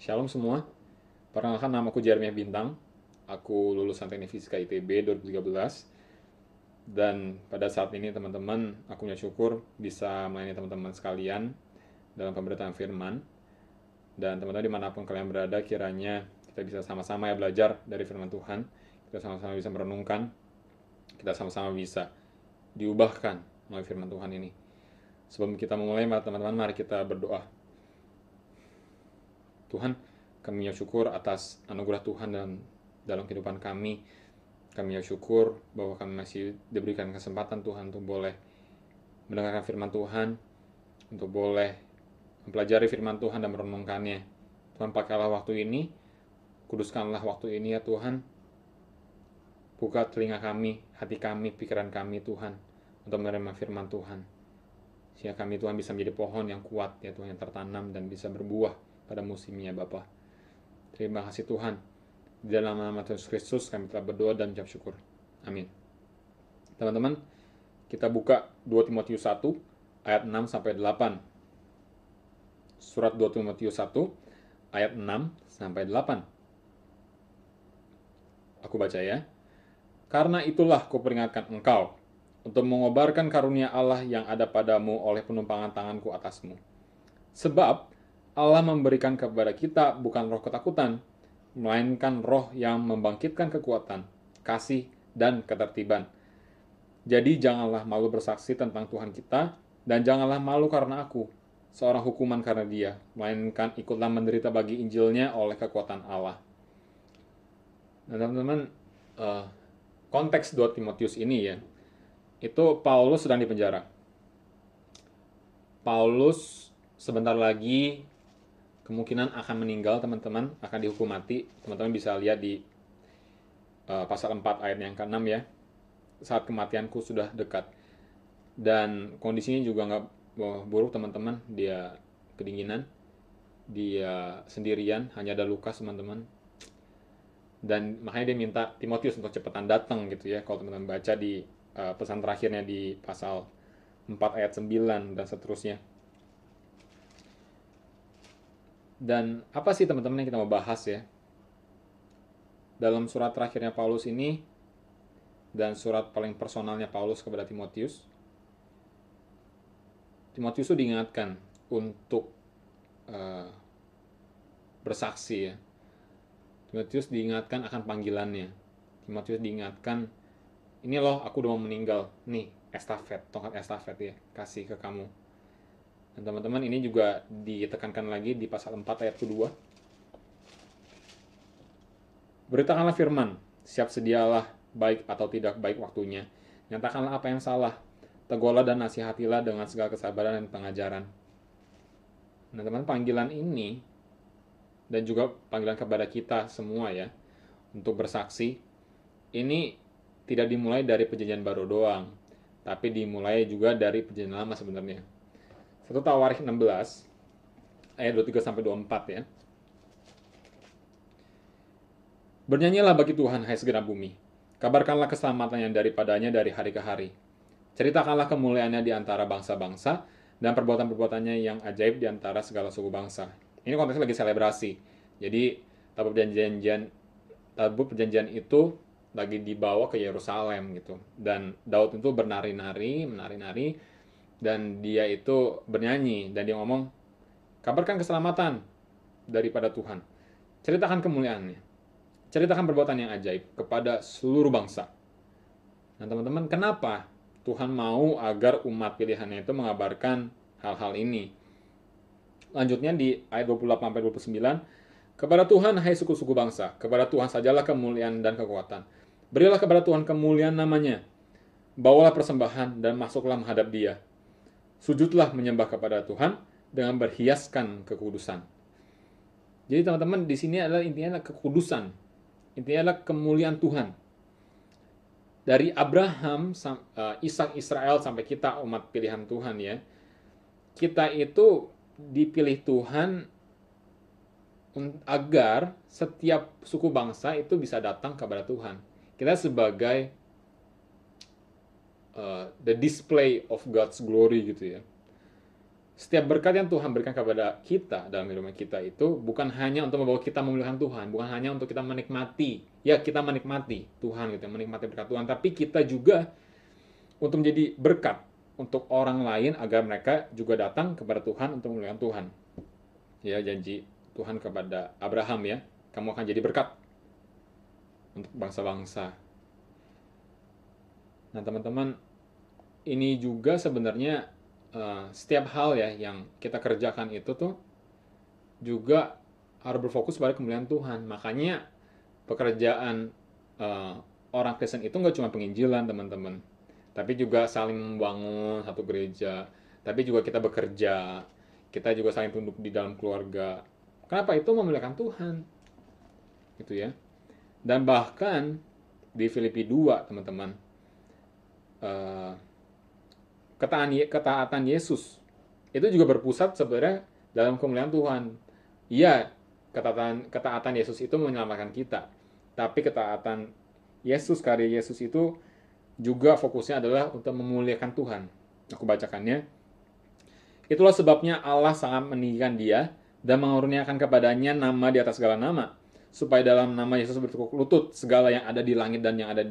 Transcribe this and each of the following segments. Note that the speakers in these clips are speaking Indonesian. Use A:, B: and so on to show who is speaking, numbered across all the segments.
A: Shalom semua, perkenalkan namaku Jeremy Bintang. Aku lulusan Teknik Fisika ITB 2013. Dan pada saat ini teman-teman, aku punya syukur bisa melayani teman-teman sekalian dalam pemberitaan firman. Dan teman-teman dimanapun kalian berada, kiranya kita bisa sama-sama ya belajar dari firman Tuhan. Kita sama-sama bisa merenungkan, kita sama-sama bisa diubahkan melalui firman Tuhan ini. Sebelum kita memulai, teman-teman, mari kita berdoa. Tuhan, kami syukur atas anugerah Tuhan dalam kehidupan kami. Kami syukur bahwa kami masih diberikan kesempatan Tuhan untuk boleh mendengarkan firman Tuhan, untuk boleh mempelajari firman Tuhan dan merenungkannya. Tuhan, pakailah waktu ini, kuduskanlah waktu ini ya Tuhan. Buka telinga kami, hati kami, pikiran kami Tuhan, untuk menerima firman Tuhan. Sehingga kami Tuhan bisa menjadi pohon yang kuat ya Tuhan, yang tertanam dan bisa berbuah pada musimnya Bapa. Terima kasih Tuhan. Di dalam nama Tuhan Yesus Kristus kami telah berdoa dan mengucap syukur. Amin. Teman-teman, kita buka 2 Timotius 1 ayat 6 sampai 8. Surat 2 Timotius 1 ayat 6 sampai 8. Aku baca ya. Karena itulah kuperingatkan engkau untuk mengobarkan karunia Allah yang ada padamu oleh penumpangan tanganku atasmu. Sebab Allah memberikan kepada kita bukan roh ketakutan, melainkan roh yang membangkitkan kekuatan, kasih, dan ketertiban. Jadi janganlah malu bersaksi tentang Tuhan kita, dan janganlah malu karena aku, seorang hukuman karena dia, melainkan ikutlah menderita bagi Injilnya oleh kekuatan Allah. Nah, teman-teman, konteks 2 Timotius ini ya, itu Paulus sedang dipenjara. Paulus sebentar lagi kemungkinan akan meninggal, teman-teman, akan dihukum mati. Teman-teman bisa lihat di pasal 4 ayat yang ke-6 ya. Saat kematianku sudah dekat. Dan kondisinya juga nggak buruk, teman-teman. Dia kedinginan, dia sendirian, hanya ada luka, teman-teman. Dan makanya dia minta Timotius untuk cepetan datang gitu ya. Kalau teman-teman baca di pesan terakhirnya di pasal 4 ayat 9 dan seterusnya. Dan apa sih teman-teman yang kita mau bahas ya? Dalam surat terakhirnya Paulus ini dan surat paling personalnya Paulus kepada Timotius, Timotius itu diingatkan untuk bersaksi ya. Timotius diingatkan akan panggilannya. Timotius diingatkan, ini loh aku udah mau meninggal, nih estafet, tongkat estafet ya, kasih ke kamu. Dan teman-teman ini juga ditekankan lagi di pasal 4 ayat kedua. Beritakanlah firman, siap sedialah baik atau tidak baik waktunya. Nyatakanlah apa yang salah, tegurlah dan nasihatilah dengan segala kesabaran dan pengajaran. Nah teman, panggilan ini dan juga panggilan kepada kita semua ya, untuk bersaksi, ini tidak dimulai dari perjanjian baru doang, tapi dimulai juga dari perjanjian lama sebenarnya. 1 Tawarik 16 ayat 23-24 ya. Bernyanyilah bagi Tuhan, hai segenap bumi. Kabarkanlah keselamatan yang daripadanya dari hari ke hari. Ceritakanlah kemuliaannya di antara bangsa-bangsa dan perbuatan-perbuatannya yang ajaib di antara segala suku bangsa. Ini konteksnya lagi selebrasi. Jadi tabut perjanjian itu lagi dibawa ke Yerusalem gitu. Dan Daud itu menari-nari, dan dia itu bernyanyi, dan dia ngomong, kabarkan keselamatan daripada Tuhan, ceritakan kemuliaannya, ceritakan perbuatan yang ajaib kepada seluruh bangsa. Nah teman-teman, kenapa Tuhan mau agar umat pilihannya itu mengabarkan hal-hal ini? Lanjutnya di ayat 28-29, kepada Tuhan hai suku-suku bangsa, kepada Tuhan sajalah kemuliaan dan kekuatan. Berilah kepada Tuhan kemuliaan namanya, bawalah persembahan dan masuklah menghadap dia. Sujudlah menyembah kepada Tuhan dengan berhiaskan kekudusan. Jadi teman-teman, di sini adalah intinya kekudusan. Intinya adalah kemuliaan Tuhan. Dari Abraham, Ishak, Israel sampai kita umat pilihan Tuhan ya. Kita itu dipilih Tuhan agar setiap suku bangsa itu bisa datang kepada Tuhan. Kita sebagai the display of God's glory gitu ya. Setiap berkat yang Tuhan berikan kepada kita dalam kehidupan kita itu bukan hanya untuk membawa kita memuliakan Tuhan, bukan hanya untuk kita menikmati, ya kita menikmati Tuhan gitu, menikmati berkat Tuhan, tapi kita juga untuk menjadi berkat untuk orang lain agar mereka juga datang kepada Tuhan untuk memuliakan Tuhan. Ya, janji Tuhan kepada Abraham ya, kamu akan jadi berkat untuk bangsa-bangsa. Nah, teman-teman, ini juga sebenarnya setiap hal ya yang kita kerjakan itu tuh juga harus berfokus pada kemuliaan Tuhan. Makanya pekerjaan orang Kristen itu nggak cuma penginjilan, teman-teman, tapi juga saling membangun satu gereja, tapi juga kita bekerja, kita juga saling tunduk di dalam keluarga. Kenapa? Itu memuliakan Tuhan, gitu ya. Dan bahkan di Filipi 2, teman-teman, eh, ketaatan Yesus itu juga berpusat sebenarnya dalam kemuliaan Tuhan. Iya, ketaatan Yesus itu menyelamatkan kita, tapi ketaatan Yesus, karya Yesus itu juga fokusnya adalah untuk memuliakan Tuhan. Aku bacakannya. Itulah sebabnya Allah sangat meninggikan dia dan mengurniakan kepadanya nama di atas segala nama, supaya dalam nama Yesus bertekuk lutut segala yang ada di langit dan yang ada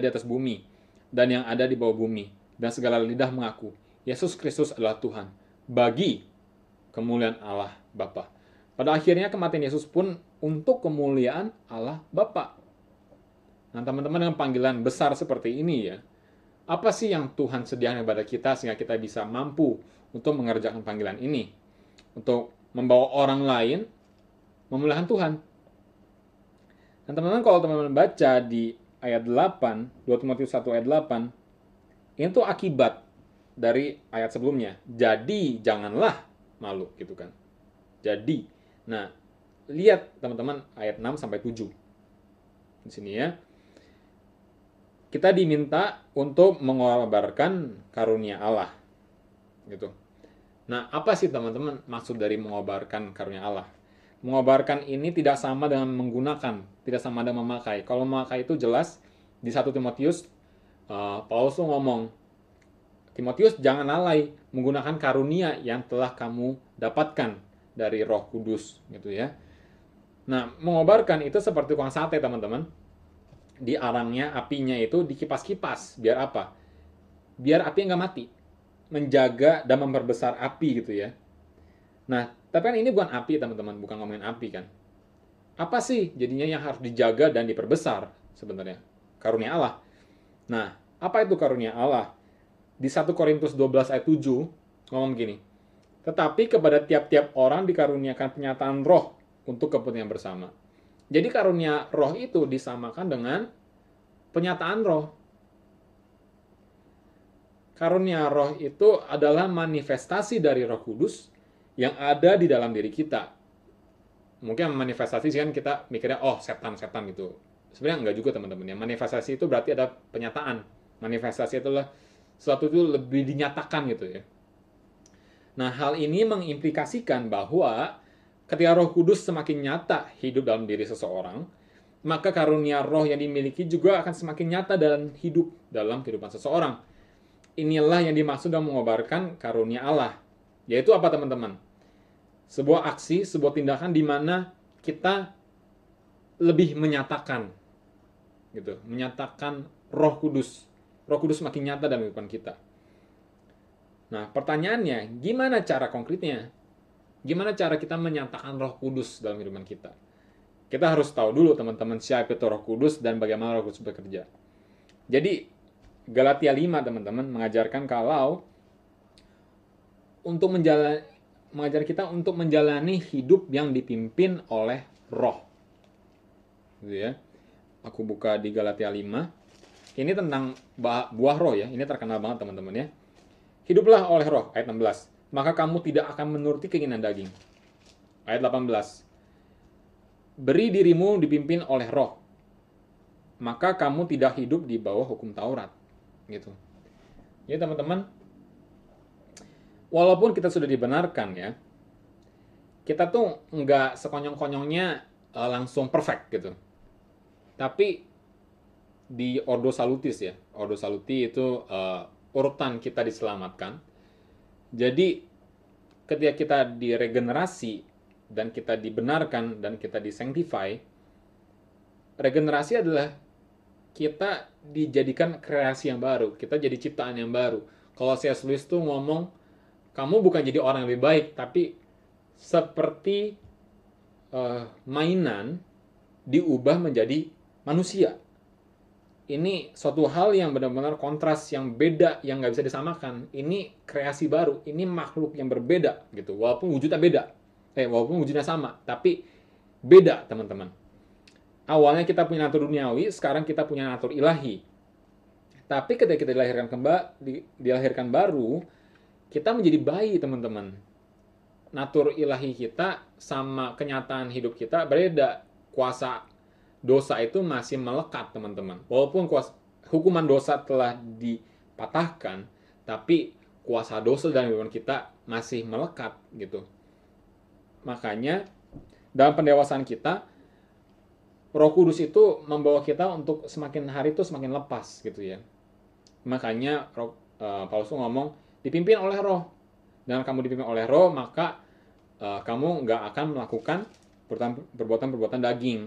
A: di atas bumi dan yang ada di bawah bumi, dan segala lidah mengaku Yesus Kristus adalah Tuhan, bagi kemuliaan Allah Bapa. Pada akhirnya kematian Yesus pun untuk kemuliaan Allah Bapa. Nah, teman-teman, dengan panggilan besar seperti ini ya, apa sih yang Tuhan sediakan kepada kita sehingga kita bisa mampu untuk mengerjakan panggilan ini? Untuk membawa orang lain memuliakan Tuhan. Dan teman-teman, kalau teman-teman baca di ayat 8, 2 Timotius 1 ayat 8, ini tuh akibat dari ayat sebelumnya. Jadi janganlah malu, gitu kan. Jadi. Nah, lihat teman-teman ayat 6 sampai 7. Di sini ya. Kita diminta untuk mengobarkan karunia Allah. Gitu. Nah, apa sih teman-teman maksud dari mengobarkan karunia Allah? Mengobarkan ini tidak sama dengan menggunakan, tidak sama dengan memakai. Kalau memakai itu jelas di 1 Timotius, Paulus tuh ngomong, Timotius jangan lalai menggunakan karunia yang telah kamu dapatkan dari Roh Kudus, gitu ya. Nah, mengobarkan itu seperti tukang sate, teman-teman. Di arangnya, apinya itu dikipas-kipas. Biar apa? Biar api nggak mati. Menjaga dan memperbesar api gitu ya. Nah, tapi kan ini bukan api, teman-teman. Bukan ngomongin api kan. Apa sih jadinya yang harus dijaga dan diperbesar sebenarnya? Karunia Allah. Nah, apa itu karunia Allah? Di 1 Korintus 12 ayat 7 ngomong gini. Tetapi kepada tiap-tiap orang dikaruniakan penyataan roh untuk kepentingan bersama. Jadi karunia roh itu disamakan dengan penyataan roh. Karunia roh itu adalah manifestasi dari Roh Kudus yang ada di dalam diri kita. Mungkin manifestasi kan kita mikirnya, oh setan-setan gitu. Sebenarnya enggak juga teman-teman ya. Manifestasi itu berarti ada penyataan. Manifestasi itulah sesuatu itu lebih dinyatakan gitu ya. Nah, hal ini mengimplikasikan bahwa ketika Roh Kudus semakin nyata hidup dalam diri seseorang, maka karunia roh yang dimiliki juga akan semakin nyata dalam kehidupan seseorang. Inilah yang dimaksud dengan mengobarkan karunia Allah. Yaitu apa, teman-teman? Sebuah aksi, sebuah tindakan di mana kita lebih menyatakan gitu, menyatakan Roh Kudus. Roh Kudus makin nyata dalam kehidupan kita. Nah, pertanyaannya, gimana cara konkretnya? Gimana cara kita menyatakan Roh Kudus dalam kehidupan kita? Kita harus tahu dulu, teman-teman, siapa itu Roh Kudus dan bagaimana Roh Kudus bekerja. Jadi, Galatia 5, teman-teman, mengajarkan kalau mengajar kita untuk menjalani hidup yang dipimpin oleh Roh. Gitu ya. Aku buka di Galatia 5. Ini tentang buah roh ya. Ini terkenal banget, teman-teman ya. Hiduplah oleh roh, ayat 16. Maka kamu tidak akan menuruti keinginan daging. Ayat 18. Beri dirimu dipimpin oleh roh. Maka kamu tidak hidup di bawah hukum Taurat. Gitu. Jadi teman-teman, walaupun kita sudah dibenarkan ya, kita tuh nggak sekonyong-konyongnya langsung perfect gitu. Tapi di Ordo Salutis ya, Ordo Saluti itu urutan kita diselamatkan. Jadi ketika kita diregenerasi dan kita dibenarkan dan kita disanctify, regenerasi adalah kita dijadikan kreasi yang baru, kita jadi ciptaan yang baru. Kalau C.S. Lewis tuh ngomong, kamu bukan jadi orang yang lebih baik, tapi seperti mainan diubah menjadi manusia. Ini suatu hal yang benar-benar kontras, yang beda, yang nggak bisa disamakan. Ini kreasi baru, ini makhluk yang berbeda gitu. Walaupun wujudnya beda, walaupun wujudnya sama, tapi beda teman-teman. Awalnya kita punya natur duniawi, sekarang kita punya natur ilahi. Tapi ketika kita dilahirkan baru, kita menjadi bayi teman-teman. Natur ilahi kita sama kenyataan hidup kita berbeda. Kuasa dosa itu masih melekat teman-teman. Walaupun hukuman dosa telah dipatahkan, tapi kuasa dosa dalam kehidupan kita masih melekat gitu. Makanya dalam pendewasaan kita, Roh Kudus itu membawa kita untuk semakin hari itu semakin lepas gitu ya. Makanya Paulus ngomong dipimpin oleh Roh. Dan kamu dipimpin oleh Roh, maka kamu nggak akan melakukan perbuatan-perbuatan daging.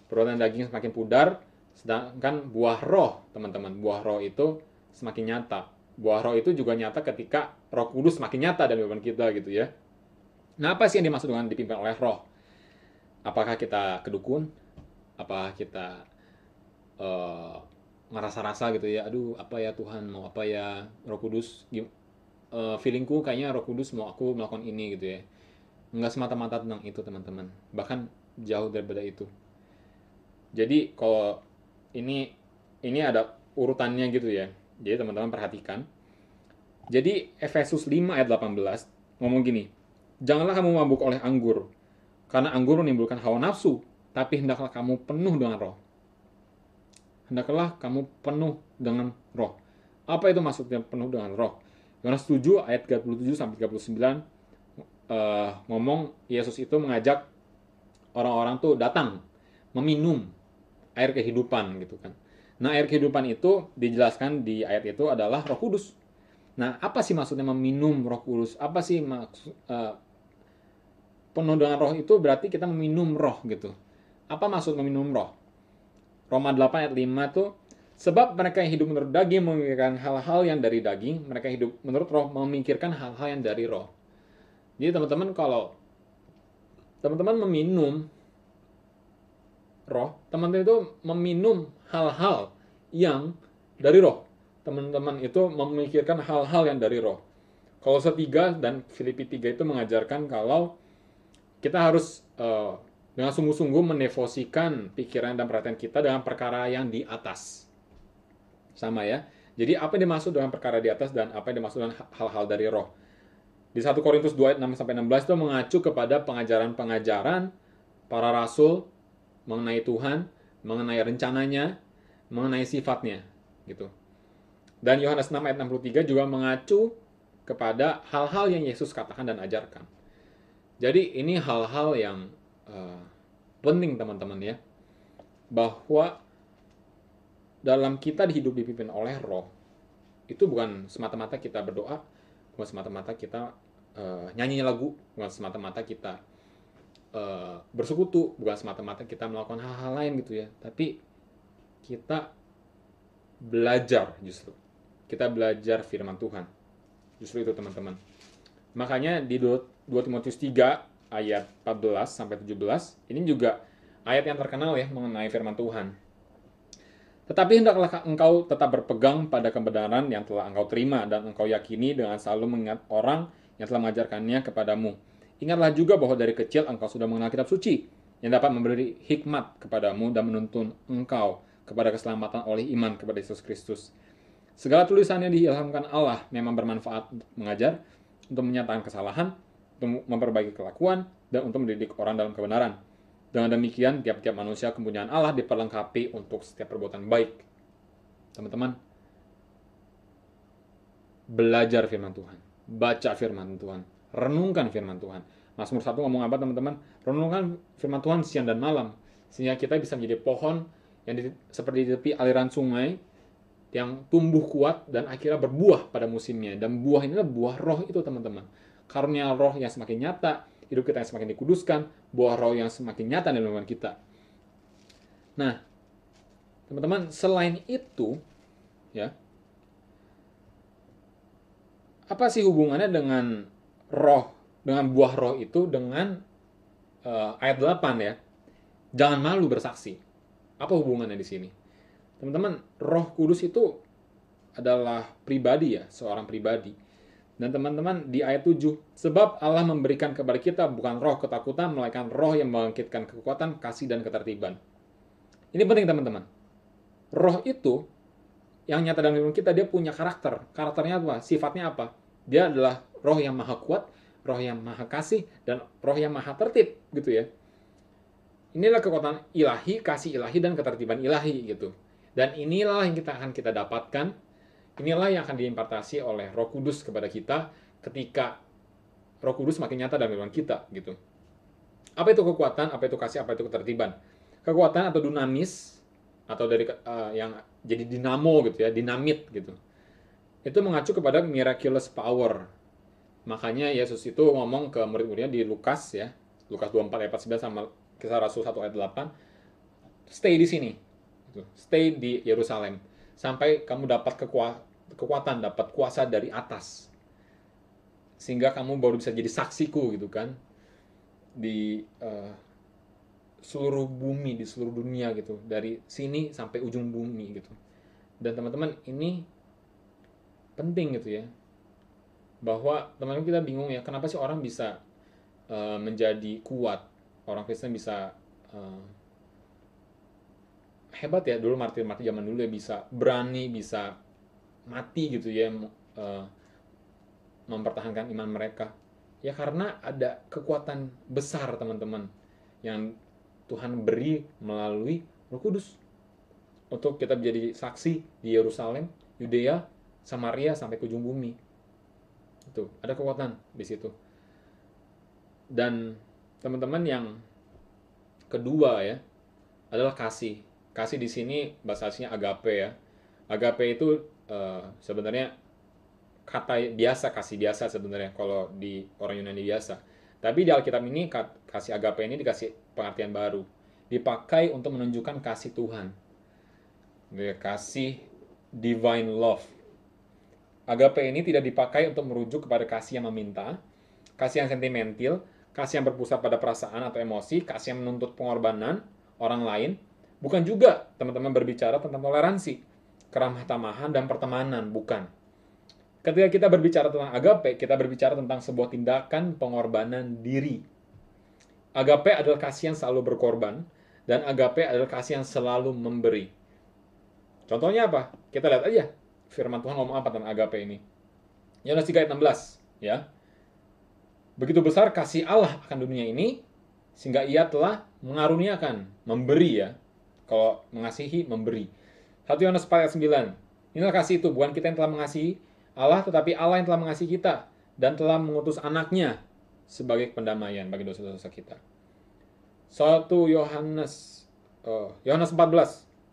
A: Perbuatan daging semakin pudar, sedangkan buah Roh, teman-teman, buah Roh itu semakin nyata. Buah Roh itu juga nyata ketika Roh Kudus semakin nyata dalam kehidupan kita gitu ya. Nah, apa sih yang dimaksud dengan dipimpin oleh Roh? Apakah kita kedukun? Apa kita ngerasa-rasa gitu ya, aduh apa ya Tuhan mau apa ya, Roh Kudus feelingku kayaknya Roh Kudus mau aku melakukan ini gitu ya. Nggak semata-mata tentang itu teman-teman, bahkan jauh daripada itu. Jadi kalau ini ada urutannya gitu ya, jadi teman-teman perhatikan. Jadi Efesus 5 ayat 18 ngomong gini, janganlah kamu mabuk oleh anggur, karena anggur menimbulkan hawa nafsu, tapi hendaklah kamu penuh dengan Roh. Hendaklah kamu penuh dengan Roh. Apa itu maksudnya penuh dengan Roh? Yohanes 7 ayat 37 sampai 39 ngomong Yesus itu mengajak orang-orang tuh datang meminum air kehidupan gitu kan. Nah, air kehidupan itu dijelaskan di ayat itu adalah Roh Kudus. Nah, apa sih maksudnya meminum Roh Kudus? Apa sih maksud penuh dengan Roh itu berarti kita meminum Roh gitu. Apa maksud meminum Roh? Roma 8 ayat 5 tuh, sebab mereka yang hidup menurut daging memikirkan hal-hal yang dari daging, mereka yang hidup menurut Roh memikirkan hal-hal yang dari Roh. Jadi teman-teman, kalau teman-teman meminum Roh, teman-teman itu meminum hal-hal yang dari Roh. Teman-teman itu memikirkan hal-hal yang dari Roh. Kolose 3 dan Filipi 3 itu mengajarkan kalau kita harus dengan sungguh-sungguh mendevosikan pikiran dan perhatian kita dengan perkara yang di atas. Sama ya. Jadi apa yang dimaksud dengan perkara di atas dan apa yang dimaksud dengan hal-hal dari Roh? Di 1 Korintus 2 ayat 6-16 itu mengacu kepada pengajaran-pengajaran para rasul mengenai Tuhan, mengenai rencananya, mengenai sifatnya gitu. Dan Yohanes 6 ayat 63 juga mengacu kepada hal-hal yang Yesus katakan dan ajarkan. Jadi ini hal-hal yang penting teman-teman ya, bahwa dalam kita hidup dipimpin oleh Roh itu bukan semata-mata kita berdoa, bukan semata-mata kita nyanyi lagu, bukan semata-mata kita bersekutu, bukan semata-mata kita melakukan hal-hal lain gitu ya, tapi kita belajar, justru kita belajar firman Tuhan, justru itu teman-teman. Makanya di 2 Timotius 3 ayat 14 sampai 17 ini juga ayat yang terkenal ya mengenai firman Tuhan. Tetapi hendaklah engkau tetap berpegang pada kebenaran yang telah engkau terima dan engkau yakini dengan selalu mengingat orang yang telah mengajarkannya kepadamu. Ingatlah juga bahwa dari kecil engkau sudah mengenal kitab suci yang dapat memberi hikmat kepadamu dan menuntun engkau kepada keselamatan oleh iman kepada Yesus Kristus. Segala tulisan yang diilhamkan Allah memang bermanfaat untuk mengajar, untuk menyatakan kesalahan, untuk memperbaiki kelakuan, dan untuk mendidik orang dalam kebenaran. Dengan demikian, tiap-tiap manusia kepunyaan Allah diperlengkapi untuk setiap perbuatan baik. Teman-teman, belajar firman Tuhan, baca firman Tuhan, renungkan firman Tuhan. Mazmur 1 ngomong apa teman-teman? Renungkan firman Tuhan siang dan malam, sehingga kita bisa menjadi pohon yang seperti di tepi aliran sungai, yang tumbuh kuat dan akhirnya berbuah pada musimnya. Dan buah ini adalah buah Roh itu teman-teman. karunia roh yang semakin nyata, hidup kita yang semakin dikuduskan, buah roh yang semakin nyata dalam kehidupan kita. Nah, teman-teman, selain itu, ya, apa sih hubungannya dengan roh, dengan buah roh itu dengan ayat 8 ya? Jangan malu bersaksi. Apa hubungannya di sini? Teman-teman, Roh Kudus itu adalah pribadi ya, seorang pribadi. Dan teman-teman di ayat 7, sebab Allah memberikan kepada kita bukan roh ketakutan, melainkan roh yang membangkitkan kekuatan, kasih, dan ketertiban. Ini penting teman-teman. Roh itu yang nyata dalam hidup kita, dia punya karakter. Karakternya apa? Sifatnya apa? Dia adalah roh yang maha kuat, roh yang maha kasih, dan roh yang maha tertib gitu ya. Inilah kekuatan ilahi, kasih ilahi, dan ketertiban ilahi gitu. Dan inilah yang kita dapatkan. Inilah yang akan diimpartasi oleh Roh Kudus kepada kita ketika Roh Kudus makin nyata dalam kehidupan kita gitu. Apa itu kekuatan? Apa itu kasih? Apa itu ketertiban? Kekuatan atau dunamis atau dari yang jadi dinamo gitu ya, dinamit gitu. Itu mengacu kepada miraculous power. Makanya Yesus itu ngomong ke murid-muridnya di Lukas ya, Lukas 24 ayat 49 sama Kisah Rasul 1 ayat 8, stay di sini, stay di Yerusalem, sampai kamu dapat kekuatan, dapat kuasa dari atas, sehingga kamu baru bisa jadi saksiku gitu kan, di seluruh bumi, di seluruh dunia gitu, dari sini sampai ujung bumi gitu. Dan teman-teman, ini penting gitu ya, bahwa teman-teman kita bingung ya, kenapa sih orang bisa menjadi kuat, orang Kristen bisa hebat ya, dulu martir-martir zaman dulu ya bisa berani, bisa mati gitu ya, mempertahankan iman mereka. Ya karena ada kekuatan besar teman-teman yang Tuhan beri melalui Roh Kudus untuk kita menjadi saksi di Yerusalem, Yudea, Samaria sampai ke ujung bumi. Itu ada kekuatan di situ. Dan teman-teman yang kedua ya adalah kasih. Kasih di sini bahasa aslinya agape ya. Agape itu sebenarnya kata biasa, kasih biasa sebenarnya kalau di orang Yunani biasa. Tapi di Alkitab ini kasih agape ini dikasih pengertian baru. Dipakai untuk menunjukkan kasih Tuhan. Kasih divine love. Agape ini tidak dipakai untuk merujuk kepada kasih yang meminta, kasih yang sentimental, kasih yang berpusat pada perasaan atau emosi, kasih yang menuntut pengorbanan orang lain. Bukan juga teman-teman berbicara tentang toleransi, keramah tamahan, dan pertemanan. Bukan. Ketika kita berbicara tentang agape, kita berbicara tentang sebuah tindakan pengorbanan diri. Agape adalah kasih yang selalu berkorban, dan agape adalah kasih yang selalu memberi. Contohnya apa? Kita lihat aja firman Tuhan ngomong apa tentang agape ini. Yohanes 3 ayat 16, ya. Begitu besar kasih Allah akan dunia ini, sehingga ia telah mengaruniakan, memberi ya. Kalau mengasihi, memberi. 1 Yohanes 4 ayat 9. Inilah kasih itu, bukan kita yang telah mengasihi Allah, tetapi Allah yang telah mengasihi kita, dan telah mengutus anaknya sebagai pendamaian bagi dosa-dosa kita. 1 Yohanes 14.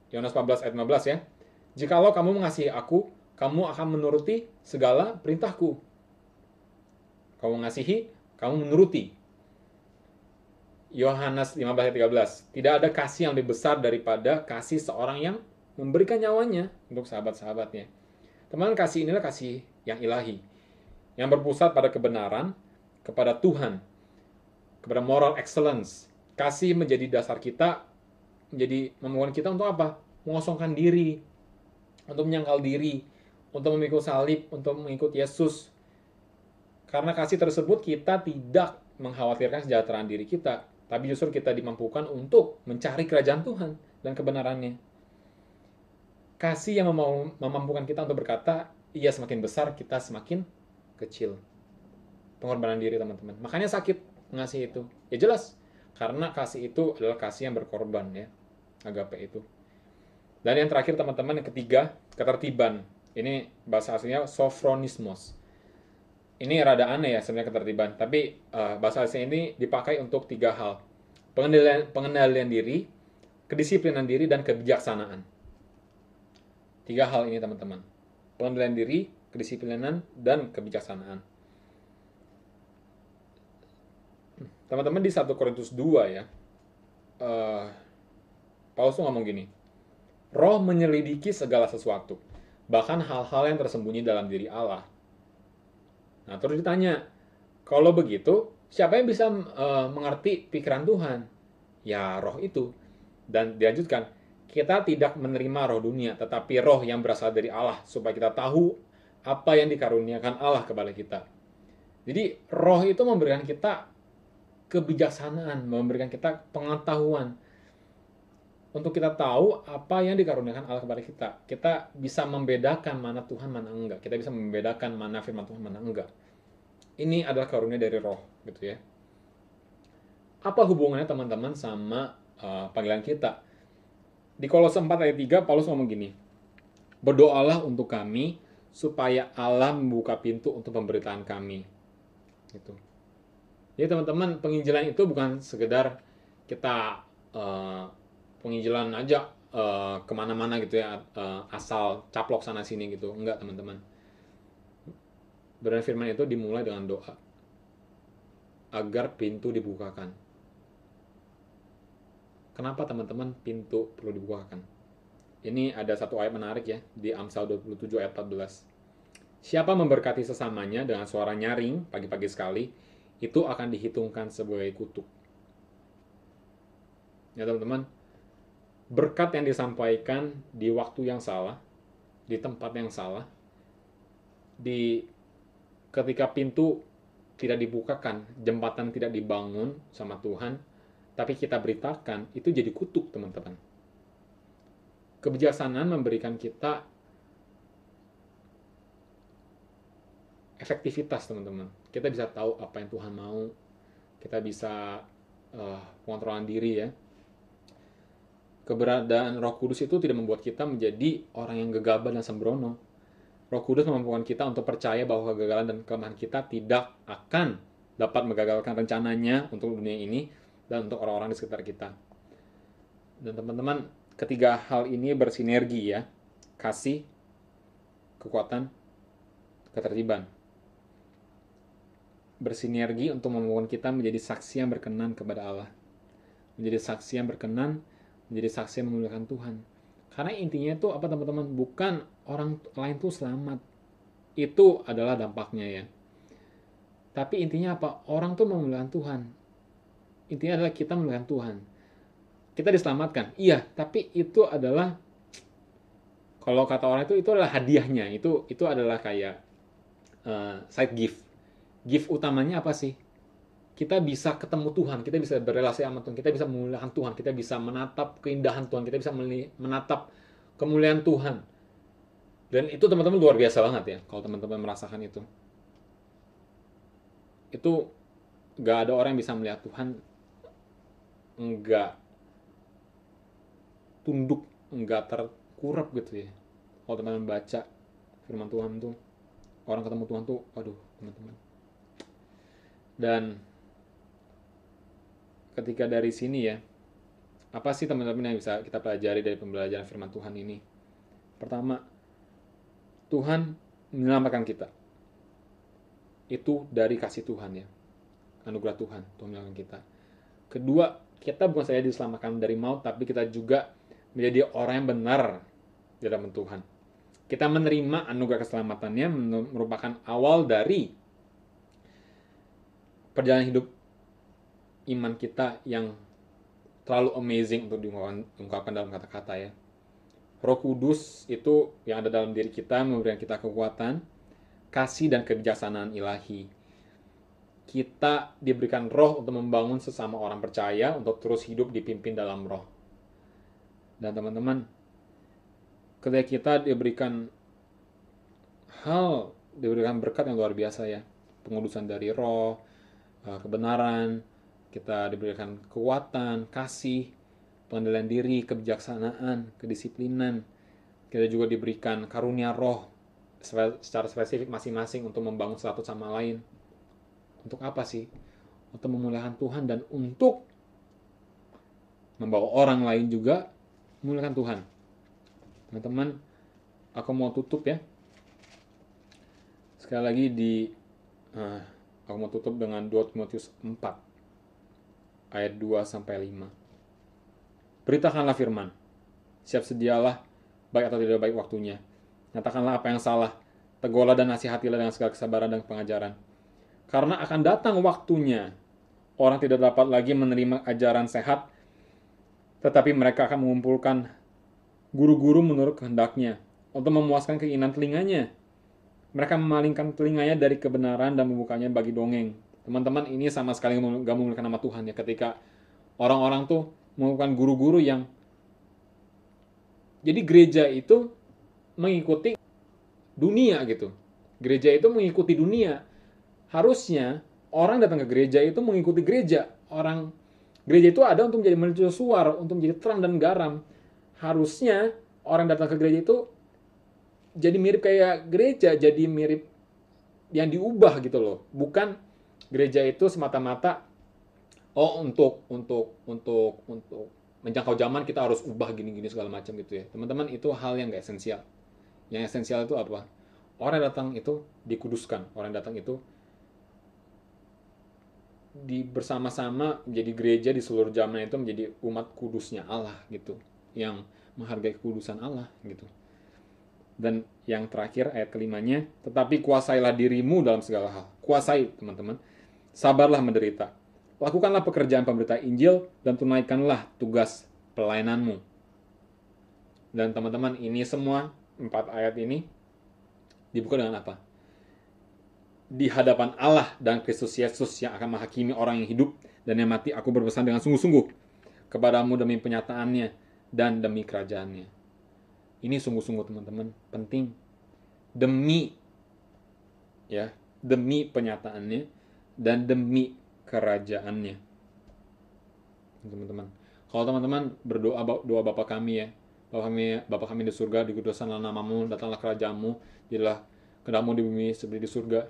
A: Yohanes 14 ayat 15 ya. Jikalau kamu mengasihi aku, kamu akan menuruti segala perintahku. Kamu mengasihi, kamu menuruti. Yohanes 15 ayat 13. Tidak ada kasih yang lebih besar daripada kasih seorang yang memberikan nyawanya untuk sahabat-sahabatnya. Teman, kasih inilah kasih yang ilahi, yang berpusat pada kebenaran, kepada Tuhan, kepada moral excellence. Kasih menjadi dasar kita, menjadi membuat kita untuk apa? Mengosongkan diri, untuk menyangkal diri, untuk memikul salib, untuk mengikut Yesus. Karena kasih tersebut kita tidak mengkhawatirkan kesejahteraan diri kita, tapi justru kita dimampukan untuk mencari kerajaan Tuhan dan kebenarannya. Kasih yang memampukan kita untuk berkata, ia semakin besar, kita semakin kecil. Pengorbanan diri teman-teman. Makanya sakit mengasihi itu. Ya jelas, karena kasih itu adalah kasih yang berkorban ya. Agape itu. Dan yang terakhir teman-teman, yang ketiga, ketertiban. Ini bahasa aslinya sophronismos. Ini rada aneh ya sebenarnya ketertiban, tapi bahasa aslinya ini dipakai untuk tiga hal. Pengendalian diri, kedisiplinan diri, dan kebijaksanaan. Tiga hal ini teman-teman. Pengendalian diri, kedisiplinan, dan kebijaksanaan. Teman-teman di 1 Korintus 2 ya, eh, Paulus tuh ngomong gini, roh menyelidiki segala sesuatu, bahkan hal-hal yang tersembunyi dalam diri Allah. Nah, terus ditanya, kalau begitu, siapa yang bisa mengerti pikiran Tuhan? Ya, roh itu. Dan dilanjutkan, kita tidak menerima roh dunia, tetapi roh yang berasal dari Allah, supaya kita tahu apa yang dikaruniakan Allah kepada kita. Jadi, roh itu memberikan kita kebijaksanaan, memberikan kita pengetahuan, untuk kita tahu apa yang dikaruniakan Allah kepada kita. Kita bisa membedakan mana Tuhan, mana enggak. Kita bisa membedakan mana firman Tuhan, mana enggak. Ini adalah karunia dari roh, gitu ya. Apa hubungannya teman-teman sama panggilan kita? Di Kolose 4 ayat 3, Paulus ngomong gini, berdoalah untuk kami, supaya Allah membuka pintu untuk pemberitaan kami. Gitu. Jadi teman-teman, penginjilan itu bukan sekedar kita penginjilan aja kemana-mana gitu ya, asal caplok sana sini gitu. Enggak teman-teman. Benar firman itu dimulai dengan doa agar pintu dibukakan. Kenapa teman-teman pintu perlu dibukakan? Ini ada satu ayat menarik ya, di Amsal 27 ayat 14. Siapa memberkati sesamanya dengan suara nyaring pagi-pagi sekali, itu akan dihitungkan sebagai kutuk. Ya teman-teman, berkat yang disampaikan di waktu yang salah, di tempat yang salah, ketika pintu tidak dibukakan, jembatan tidak dibangun sama Tuhan, tapi kita beritakan, itu jadi kutuk teman-teman. Kebijaksanaan memberikan kita efektivitas teman-teman. Kita bisa tahu apa yang Tuhan mau, kita bisa pengontrolan diri ya. Keberadaan Roh Kudus itu tidak membuat kita menjadi orang yang gegabah dan sembrono. Roh Kudus memampukan kita untuk percaya bahwa kegagalan dan kelemahan kita tidak akan dapat menggagalkan rencananya untuk dunia ini dan untuk orang-orang di sekitar kita. Dan teman-teman, ketiga hal ini bersinergi ya. Kasih, kekuatan, ketertiban. Bersinergi untuk memampukan kita menjadi saksi yang berkenan kepada Allah. Menjadi saksi yang berkenan, menjadi saksi yang memuliakan Tuhan. Karena intinya itu apa teman-teman? Bukan orang lain tuh selamat. Itu adalah dampaknya ya. Tapi intinya apa? Orang tuh memuliakan Tuhan. Intinya adalah kita memuliakan Tuhan. Kita diselamatkan. Iya, tapi itu adalah, kalau kata orang itu adalah hadiahnya. Itu adalah kayak side gift. Gift utamanya apa sih? Kita bisa ketemu Tuhan, kita bisa berrelasi sama Tuhan, kita bisa memuliakan Tuhan, kita bisa menatap keindahan Tuhan, kita bisa menatap kemuliaan Tuhan. Dan itu teman-teman luar biasa banget ya, kalau teman-teman merasakan itu. Itu gak ada orang yang bisa melihat Tuhan enggak tunduk, enggak terkurap gitu ya. Kalau teman-teman baca firman Tuhan tuh, orang ketemu Tuhan tuh, aduh teman-teman. Dan ketika dari sini ya, apa sih teman-teman yang bisa kita pelajari dari pembelajaran firman Tuhan ini? Pertama, Tuhan menyelamatkan kita. Itu dari kasih Tuhan ya. Anugerah Tuhan, Tuhan menyelamatkan kita. Kedua, kita bukan saja diselamatkan dari maut, tapi kita juga menjadi orang yang benar di hadapan Tuhan. Kita menerima anugerah keselamatannya merupakan awal dari perjalanan hidup iman kita yang terlalu amazing untuk diungkapkan dalam kata-kata ya. Roh Kudus itu yang ada dalam diri kita memberikan kita kekuatan, kasih dan kebijaksanaan ilahi. Kita diberikan roh untuk membangun sesama orang percaya untuk terus hidup dipimpin dalam roh. Dan teman-teman, ketika kita diberikan berkat yang luar biasa ya, pengudusan dari roh, kebenaran, kita diberikan kekuatan, kasih, pengendalian diri, kebijaksanaan, kedisiplinan. Kita juga diberikan karunia roh secara spesifik masing-masing untuk membangun satu sama lain. Untuk apa sih? Untuk memuliakan Tuhan dan untuk membawa orang lain juga memuliakan Tuhan. Teman-teman, aku mau tutup ya. Sekali lagi aku mau tutup dengan 2 Timotius 4 ayat 2-5. Beritakanlah firman, siap sedialah, baik atau tidak baik waktunya. Nyatakanlah apa yang salah, tegurlah dan nasihatilah dengan segala kesabaran dan pengajaran. Karena akan datang waktunya, orang tidak dapat lagi menerima ajaran sehat, tetapi mereka akan mengumpulkan guru-guru menurut kehendaknya, untuk memuaskan keinginan telinganya. Mereka memalingkan telinganya dari kebenaran dan membukanya bagi dongeng. Teman-teman, ini sama sekali gak memuliakan nama Tuhan ya, ketika orang-orang tuh mengumpulkan guru-guru yang jadi gereja itu mengikuti dunia gitu. Gereja itu mengikuti dunia. Harusnya orang datang ke gereja itu mengikuti gereja. Gereja itu ada untuk menjadi mercusuar, untuk menjadi terang dan garam. Harusnya orang datang ke gereja itu jadi mirip kayak gereja, jadi mirip yang diubah gitu loh. Bukan gereja itu semata-mata untuk menjangkau zaman kita harus ubah gini-gini segala macam gitu ya. Teman-teman, itu hal yang gak esensial. Yang esensial itu apa? Orang yang datang itu dikuduskan. Orang yang datang itu bersama-sama menjadi gereja di seluruh zaman itu menjadi umat kudusnya Allah gitu. Yang menghargai kekudusan Allah gitu. Dan yang terakhir ayat kelimanya, tetapi kuasailah dirimu dalam segala hal. Kuasai, teman-teman. Sabarlah menderita. Lakukanlah pekerjaan pemberita Injil dan tunaikanlah tugas pelayananmu. Dan teman-teman, ini semua 4 ayat ini dibuka dengan apa? Di hadapan Allah dan Kristus Yesus yang akan menghakimi orang yang hidup dan yang mati, aku berpesan dengan sungguh-sungguh kepadamu demi penyataannya dan demi kerajaannya. Ini sungguh-sungguh teman-teman, penting. Demi penyataannya dan demi kerajaannya. Teman-teman, kalau teman-teman berdoa doa Bapa kami ya, Bapa kami di surga, dikuduskanlah namamu, datanglah kerajaanmu, jadilah kehendakmu di bumi seperti di surga.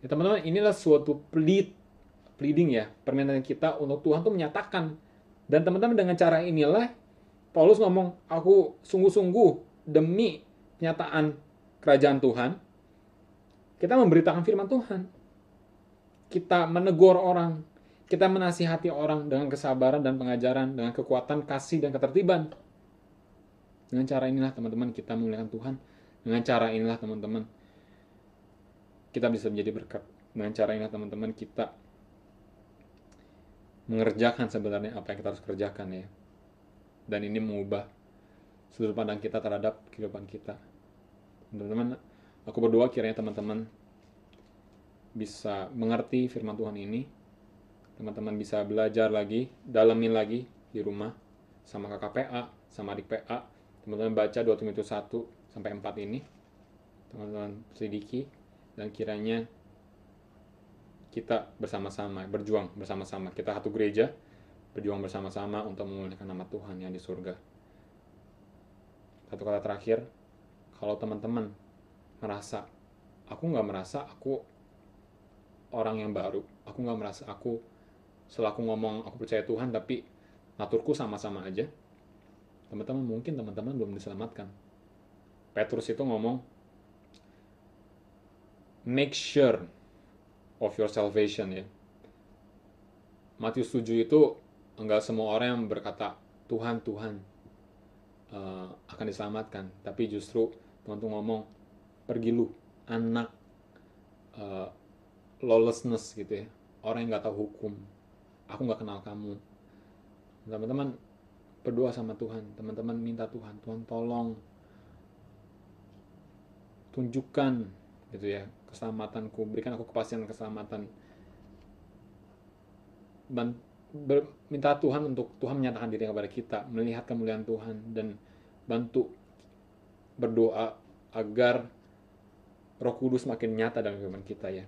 A: Ya teman-teman, inilah suatu pleading ya, permintaan kita untuk Tuhan tuh menyatakan. Dan teman-teman, dengan cara inilah Paulus ngomong, aku sungguh-sungguh demi penyataan kerajaan Tuhan, kita memberitakan firman Tuhan. Kita menegur orang, kita menasihati orang dengan kesabaran dan pengajaran, dengan kekuatan kasih dan ketertiban. Dengan cara inilah teman-teman kita memuliakan Tuhan. Dengan cara inilah teman-teman kita bisa menjadi berkat. Dengan cara inilah teman-teman kita mengerjakan sebenarnya apa yang kita harus kerjakan ya. Dan ini mengubah sudut pandang kita terhadap kehidupan kita. Teman-teman, aku berdoa kiranya teman-teman bisa mengerti firman Tuhan ini. Teman-teman bisa belajar lagi, dalamin lagi di rumah sama KKPA, sama adik PA. Teman-teman baca 2 Timotius 1-4 ini. Teman-teman selidiki dan kiranya kita bersama-sama, berjuang bersama-sama. Kita satu gereja, berjuang bersama-sama untuk memuliakan nama Tuhan yang di surga. Satu kata terakhir, kalau teman-teman merasa, aku nggak merasa aku orang yang baru, aku nggak merasa aku, setelah aku ngomong aku percaya Tuhan, tapi naturku sama-sama aja, teman-teman, mungkin teman-teman belum diselamatkan. Petrus itu ngomong, make sure of your salvation ya. Matius 7 itu enggak semua orang yang berkata Tuhan akan diselamatkan, tapi justru Tuhan tuh ngomong, pergi lu anak lawlessness gitu ya, orang yang nggak tahu hukum, aku nggak kenal kamu. Teman-teman berdoa sama Tuhan, teman-teman minta Tuhan tolong tunjukkan gitu ya keselamatanku, berikan aku kepastian keselamatan. Minta Tuhan untuk Tuhan menyatakan diri kepada kita, melihat kemuliaan Tuhan, dan bantu berdoa agar Roh Kudus makin nyata dalam kehidupan kita ya.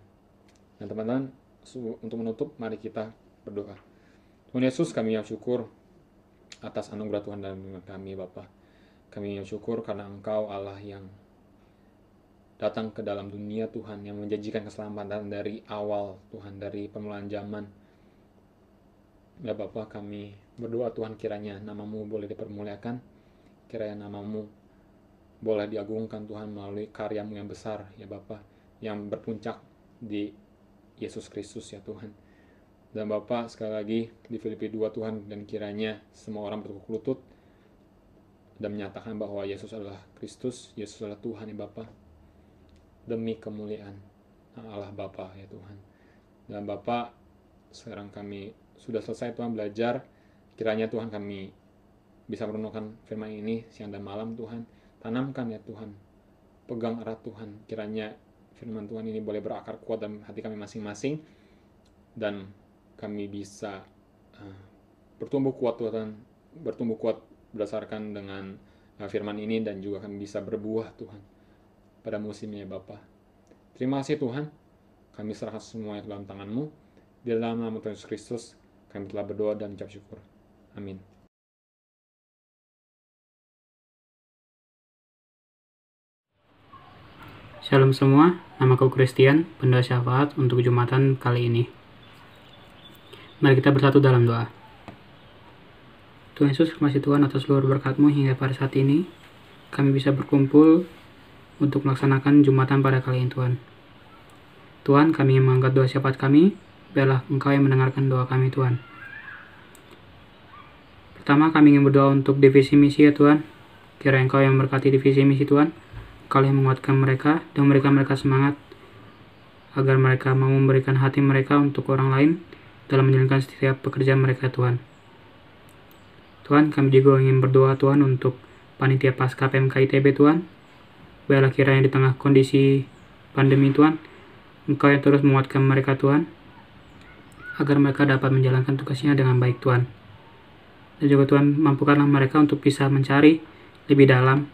A: Dan teman-teman, untuk menutup, mari kita berdoa. Tuhan Yesus, kami yang syukur atas anugerah Tuhan dalam kehidupan kami, Bapa. Kami yang syukur karena Engkau Allah yang datang ke dalam dunia Tuhan, yang menjanjikan keselamatan dari awal Tuhan, dari permulaan zaman. Ya Bapa, kami berdoa Tuhan, kiranya namamu boleh dipermuliakan, kiranya namamu boleh diagungkan Tuhan melalui karyamu yang besar ya Bapa, yang berpuncak di Yesus Kristus ya Tuhan. Dan Bapa, sekali lagi di Filipi 2 Tuhan, dan kiranya semua orang bertekuk lutut dan menyatakan bahwa Yesus adalah Kristus, Yesus adalah Tuhan ya Bapa, demi kemuliaan Allah Bapa ya Tuhan. Dan Bapa, sekarang kami sudah selesai Tuhan belajar, kiranya Tuhan kami bisa merenungkan firman ini siang dan malam Tuhan. Tanamkan ya Tuhan, pegang erat Tuhan, kiranya firman Tuhan ini boleh berakar kuat dalam hati kami masing-masing, dan kami bisa bertumbuh kuat Tuhan, bertumbuh kuat berdasarkan dengan firman ini, dan juga kami bisa berbuah Tuhan pada musimnya Bapa. Terima kasih Tuhan, kami serahkan semuanya ke dalam tangan-Mu. Di dalam nama Tuhan Yesus Kristus kami telah berdoa dan ucap syukur. Amin.
B: Shalom semua, namaku Christian, Pendeta Syafaat untuk Jumatan kali ini. Mari kita bersatu dalam doa. Tuhan Yesus, terima kasih Tuhan atas seluruh berkat-Mu hingga pada saat ini. Kami bisa berkumpul untuk melaksanakan Jumatan pada kali ini Tuhan. Tuhan, kami ingin mengangkat doa syafaat kami, biarlah Engkau yang mendengarkan doa kami Tuhan. Pertama, kami ingin berdoa untuk divisi misi ya Tuhan. Kiranya Engkau yang memberkati divisi misi Tuhan. Engkau yang menguatkan mereka dan memberikan mereka semangat agar mereka mau memberikan hati mereka untuk orang lain dalam menjalankan setiap pekerjaan mereka Tuhan. Tuhan, kami juga ingin berdoa Tuhan untuk panitia pasca PMK ITB Tuhan. Biarlah kiranya di tengah kondisi pandemi Tuhan, Engkau yang terus menguatkan mereka Tuhan, agar mereka dapat menjalankan tugasnya dengan baik Tuhan. Dan juga Tuhan, mampukanlah mereka untuk bisa mencari lebih dalam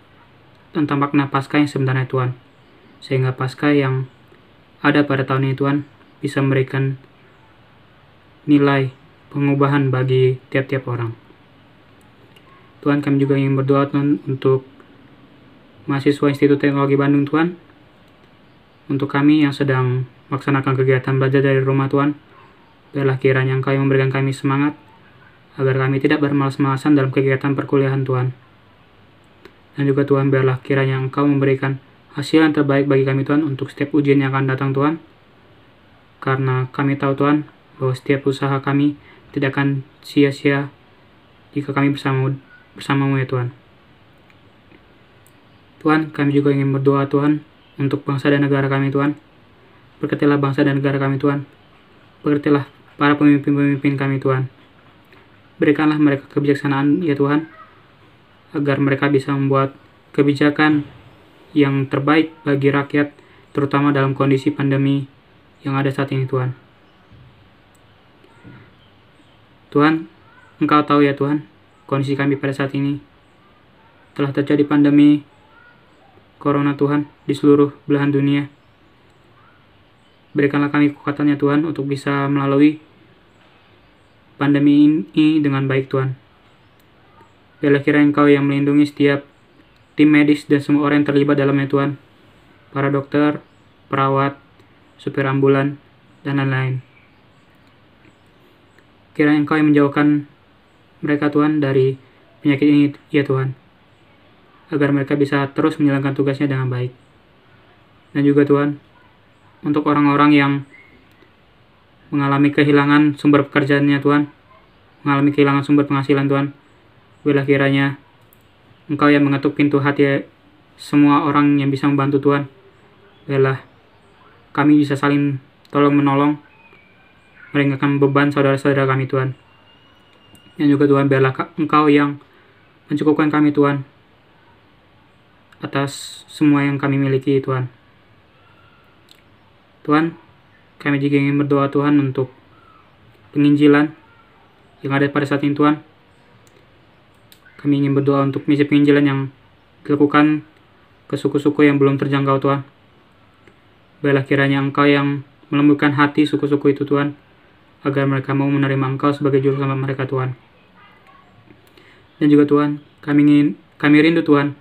B: tentang makna Paskah yang sebenarnya Tuhan, sehingga Paskah yang ada pada tahun ini Tuhan bisa memberikan nilai pengubahan bagi tiap-tiap orang. Tuhan, kami juga ingin berdoa Tuhan untuk mahasiswa Institut Teknologi Bandung Tuhan, untuk kami yang sedang melaksanakan kegiatan belajar dari rumah Tuhan. Biarlah kiranya Engkau yang memberikan kami semangat agar kami tidak bermalas-malasan dalam kegiatan perkuliahan Tuhan. Dan juga Tuhan, biarlah kiranya Engkau memberikan hasil yang terbaik bagi kami Tuhan untuk setiap ujian yang akan datang Tuhan. Karena kami tahu Tuhan bahwa setiap usaha kami tidak akan sia-sia jika kami bersamamu ya Tuhan. Tuhan, kami juga ingin berdoa Tuhan untuk bangsa dan negara kami Tuhan. Berkatilah bangsa dan negara kami Tuhan. Berkatilah para pemimpin-pemimpin kami Tuhan. Berikanlah mereka kebijaksanaan ya Tuhan, agar mereka bisa membuat kebijakan yang terbaik bagi rakyat, terutama dalam kondisi pandemi yang ada saat ini Tuhan. Tuhan, Engkau tahu ya Tuhan, kondisi kami pada saat ini. Telah terjadi pandemi Corona Tuhan di seluruh belahan dunia. Berikanlah kami kekuatannya Tuhan untuk bisa melalui pandemi ini dengan baik Tuhan. Biarlah kiranya Engkau yang melindungi setiap tim medis dan semua orang yang terlibat dalamnya Tuhan. Para dokter, perawat, supir ambulan, dan lain-lain. Kiranya Engkau yang menjauhkan mereka Tuhan dari penyakit ini ya Tuhan, agar mereka bisa terus menjalankan tugasnya dengan baik. Dan juga Tuhan, untuk orang-orang yang mengalami kehilangan sumber pekerjaannya Tuhan, mengalami kehilangan sumber penghasilan Tuhan, biarlah kiranya Engkau yang mengetuk pintu hati semua orang yang bisa membantu Tuhan. Biarlah kami bisa saling tolong-menolong, meringankan beban saudara-saudara kami Tuhan. Dan juga Tuhan, biarlah Engkau yang mencukupkan kami Tuhan atas semua yang kami miliki Tuhan. Tuhan, kami juga ingin berdoa Tuhan untuk penginjilan yang ada pada saat ini Tuhan. Kami ingin berdoa untuk misi penginjilan yang dilakukan ke suku-suku yang belum terjangkau Tuhan. Biarlah kiranya Engkau yang melembutkan hati suku-suku itu Tuhan, agar mereka mau menerima Engkau sebagai juru selamat mereka Tuhan. Dan juga Tuhan, kami rindu Tuhan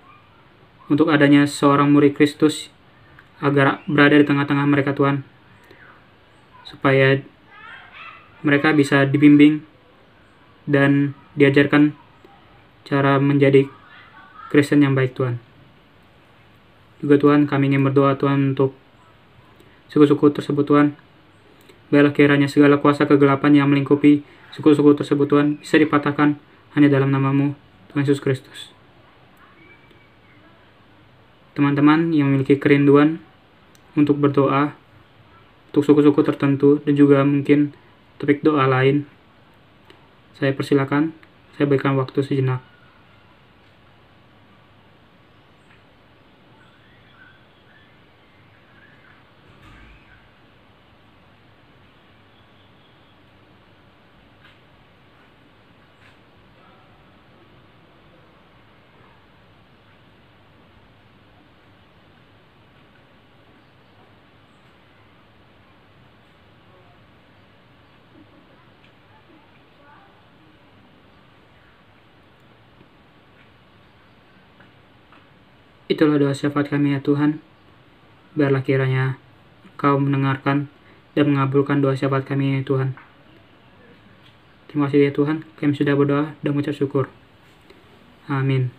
B: untuk adanya seorang murid Kristus agar berada di tengah-tengah mereka Tuhan, supaya mereka bisa dibimbing dan diajarkan cara menjadi Kristen yang baik Tuhan. Juga Tuhan, kami ingin berdoa Tuhan untuk suku-suku tersebut Tuhan. Biarlah kiranya segala kuasa kegelapan yang melingkupi suku-suku tersebut Tuhan bisa dipatahkan hanya dalam nama-Mu, Tuhan Yesus Kristus. Teman-teman yang memiliki kerinduan untuk berdoa untuk suku-suku tertentu dan juga mungkin topik doa lain, saya persilakan, saya berikan waktu sejenak. Itulah doa syafaat kami ya Tuhan. Biarlah kiranya Kau mendengarkan dan mengabulkan doa syafaat kami ya Tuhan. Terima kasih ya Tuhan, kami sudah berdoa dan mengucap syukur. Amin.